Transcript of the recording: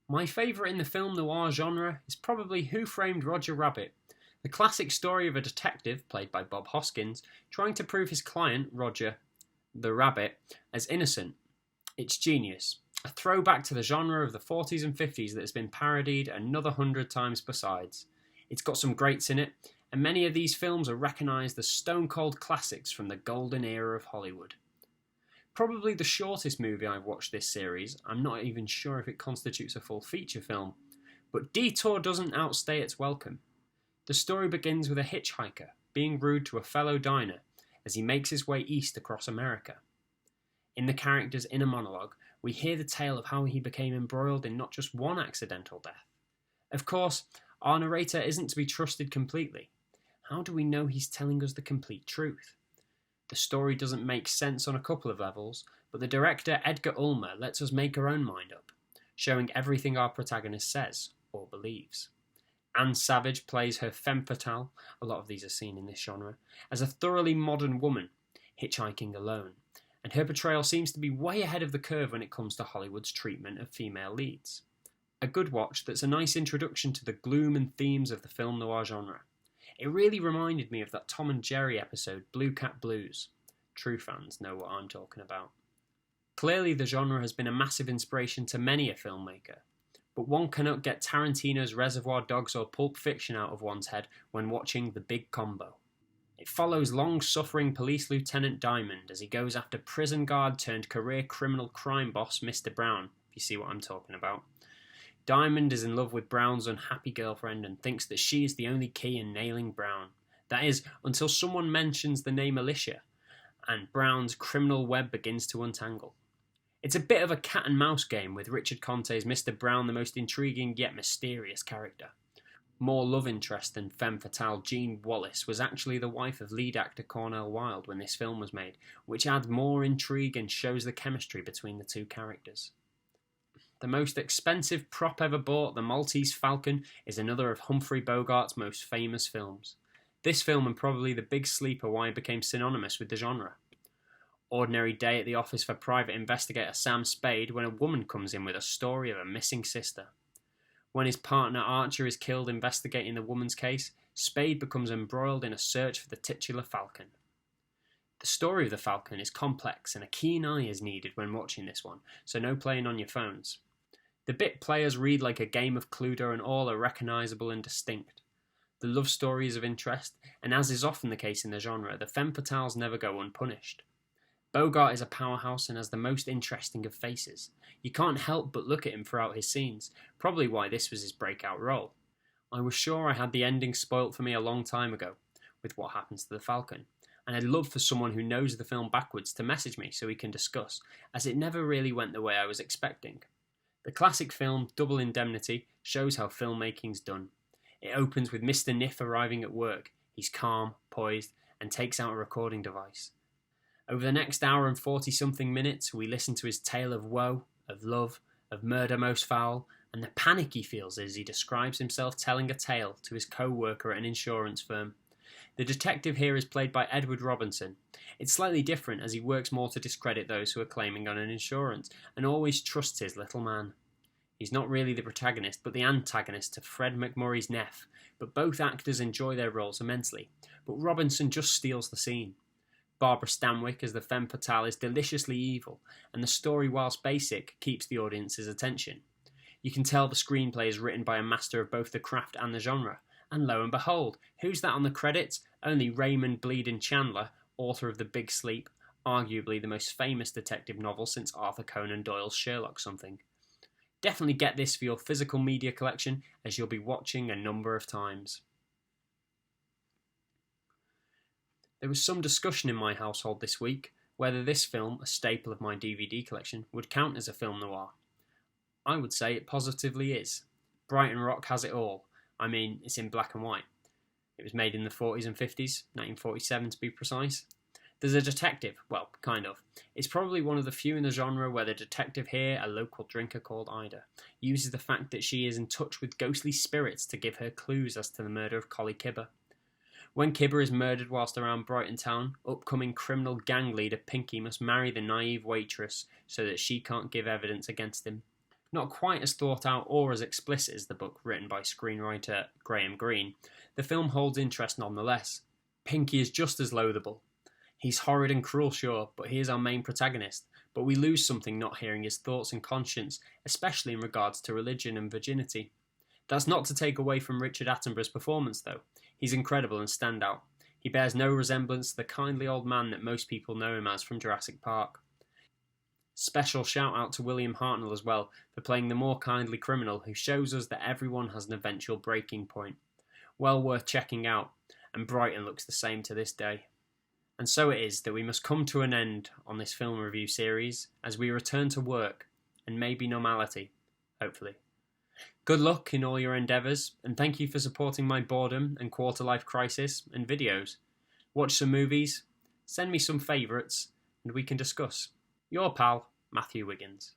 My favourite in the film noir genre is probably Who Framed Roger Rabbit, the classic story of a detective, played by Bob Hoskins, trying to prove his client, Roger the Rabbit, as innocent. It's genius. A throwback to the genre of the 40s and 50s that has been parodied another 100 times besides. It's got some greats in it, and many of these films are recognised as stone cold classics from the golden era of Hollywood. Probably the shortest movie I've watched this series, I'm not even sure if it constitutes a full feature film, but Detour doesn't outstay its welcome. The story begins with a hitchhiker being rude to a fellow diner as he makes his way east across America. In the character's inner monologue, we hear the tale of how he became embroiled in not just one accidental death. Of course, our narrator isn't to be trusted completely. How do we know he's telling us the complete truth? The story doesn't make sense on a couple of levels, but the director Edgar Ulmer lets us make our own mind up, showing everything our protagonist says or believes. Anne Savage plays her femme fatale, a lot of these are seen in this genre, as a thoroughly modern woman, hitchhiking alone, and her portrayal seems to be way ahead of the curve when it comes to Hollywood's treatment of female leads. A good watch that's a nice introduction to the gloom and themes of the film noir genre. It really reminded me of that Tom and Jerry episode Blue Cat Blues. True fans know what I'm talking about. Clearly the genre has been a massive inspiration to many a filmmaker, but one cannot get Tarantino's Reservoir Dogs or Pulp Fiction out of one's head when watching The Big Combo. It follows long-suffering police lieutenant Diamond as he goes after prison guard turned career criminal crime boss Mr. Brown, if you see what I'm talking about. Diamond is in love with Brown's unhappy girlfriend and thinks that she is the only key in nailing Brown. That is, until someone mentions the name Alicia, and Brown's criminal web begins to untangle. It's a bit of a cat and mouse game, with Richard Conte's Mr. Brown the most intriguing yet mysterious character. More love interest than femme fatale Jean Wallace was actually the wife of lead actor Cornel Wilde when this film was made, which adds more intrigue and shows the chemistry between the two characters. The most expensive prop ever bought, the Maltese Falcon, is another of Humphrey Bogart's most famous films. This film and probably The Big Sleep are why it became synonymous with the genre. Ordinary day at the office for private investigator Sam Spade when a woman comes in with a story of a missing sister. When his partner Archer is killed investigating the woman's case, Spade becomes embroiled in a search for the titular Falcon. The story of the Falcon is complex and a keen eye is needed when watching this one, so no playing on your phones. The bit players read like a game of Cluedo and all are recognisable and distinct. The love story is of interest, and as is often the case in the genre, the femme fatales never go unpunished. Bogart is a powerhouse and has the most interesting of faces. You can't help but look at him throughout his scenes, probably why this was his breakout role. I was sure I had the ending spoilt for me a long time ago, with what happens to the Falcon, and I'd love for someone who knows the film backwards to message me so we can discuss, as it never really went the way I was expecting. The classic film Double Indemnity shows how filmmaking's done. It opens with Mr. Niff arriving at work. He's calm, poised, and takes out a recording device. Over the next hour and 40-something minutes, we listen to his tale of woe, of love, of murder most foul, and the panic he feels as he describes himself telling a tale to his co-worker at an insurance firm. The detective here is played by Edward Robinson. It's slightly different as he works more to discredit those who are claiming on an insurance and always trusts his little man. He's not really the protagonist but the antagonist to Fred McMurray's Neff, but both actors enjoy their roles immensely, but Robinson just steals the scene. Barbara Stanwyck as the femme fatale is deliciously evil, and the story, whilst basic, keeps the audience's attention. You can tell the screenplay is written by a master of both the craft and the genre, and lo and behold, who's that on the credits? Only Raymond Bleeding Chandler, author of The Big Sleep, arguably the most famous detective novel since Arthur Conan Doyle's Sherlock something. Definitely get this for your physical media collection, as you'll be watching a number of times. There was some discussion in my household this week whether this film, a staple of my DVD collection, would count as a film noir. I would say it positively is. Brighton Rock has it all. I mean, it's in black and white. It was made in the 40s and 50s, 1947 to be precise. There's a detective, well, kind of. It's probably one of the few in the genre where the detective here, a local drinker called Ida, uses the fact that she is in touch with ghostly spirits to give her clues as to the murder of Collie Kibber. When Kibber is murdered whilst around Brighton town, upcoming criminal gang leader Pinky must marry the naive waitress so that she can't give evidence against him. Not quite as thought out or as explicit as the book written by screenwriter Graham Greene, the film holds interest nonetheless. Pinky is just as loathable. He's horrid and cruel, sure, but he is our main protagonist, but we lose something not hearing his thoughts and conscience, especially in regards to religion and virginity. That's not to take away from Richard Attenborough's performance, though. He's incredible and standout. He bears no resemblance to the kindly old man that most people know him as from Jurassic Park. Special shout out to William Hartnell as well for playing the more kindly criminal who shows us that everyone has an eventual breaking point. Well worth checking out, and Brighton looks the same to this day. And so it is that we must come to an end on this film review series as we return to work and maybe normality, hopefully. Good luck in all your endeavours, and thank you for supporting my boredom and quarter-life crisis and videos. Watch some movies, send me some favourites, and we can discuss. Your pal, Matthew Wiggins.